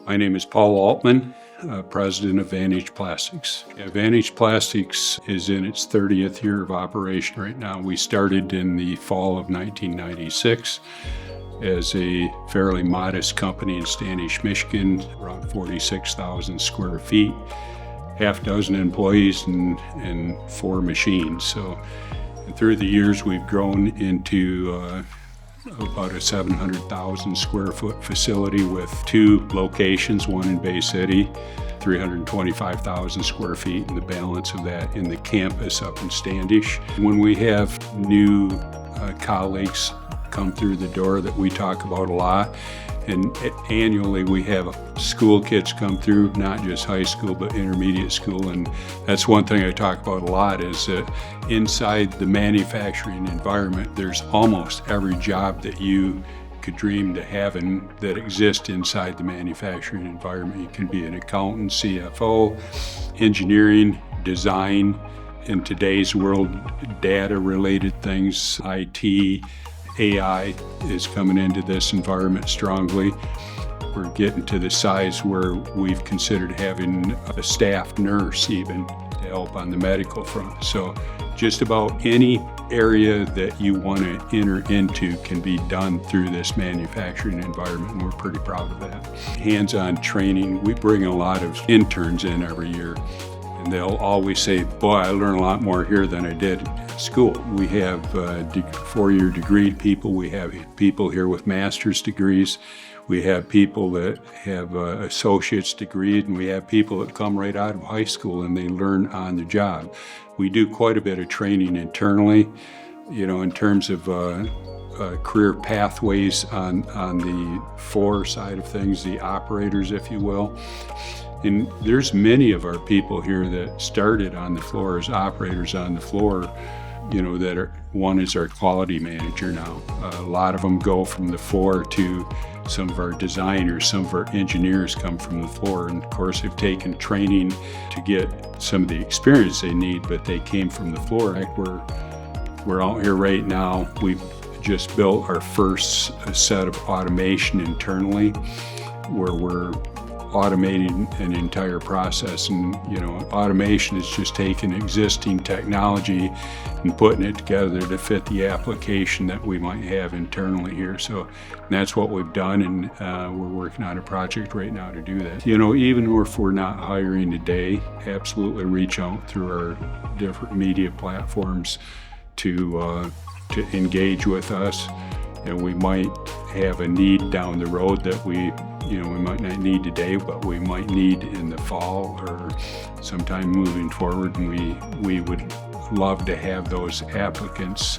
My name is Paul Aultman, president of Vantage Plastics. Vantage Plastics is in its 30th year of operation right now. We started in the fall of 1996 as a fairly modest company in Standish, Michigan, around 46,000 square feet, half dozen employees and 4 machines. So through the years, we've grown into about a 700,000 square foot facility with 2 locations, one in Bay City, 325,000 square feet, and the balance of that in the campus up in Standish. When we have new colleagues come through the door that we talk about a lot, and annually we have school kids come through, not just high school, but intermediate school. And that's one thing I talk about a lot, is that inside the manufacturing environment, there's almost every job that you could dream to having that exists inside the manufacturing environment. You can be an accountant, CFO, engineering, design, in today's world, data-related things, IT, AI is coming into this environment strongly. We're getting to the size where we've considered having a staff nurse even to help on the medical front. So just about any area that you want to enter into can be done through this manufacturing environment, and we're pretty proud of that. Hands-on training, we bring a lot of interns in every year, and they'll always say, boy, I learned a lot more here than I did at school. We have 4-year degree people. We have people here with master's degrees. We have people that have associate's degrees, and we have people that come right out of high school and they learn on the job. We do quite a bit of training internally, in terms of career pathways on the floor side of things, the operators, if you will. And there's many of our people here that started on the floor as operators on the floor, one is our quality manager now. A lot of them go from the floor to some of our designers, some of our engineers come from the floor. And of course, they've taken training to get some of the experience they need, but they came from the floor. We're out here right now. We've just built our first set of automation internally, where we're automating an entire process. And automation is just taking existing technology and putting it together to fit the application that we might have internally here. So that's what we've done, and we're working on a project right now to do that. Even if we're not hiring today, absolutely reach out through our different media platforms to engage with us. We might have a need down the road that we might not need today, but we might need in the fall or sometime moving forward. And we would love to have those applicants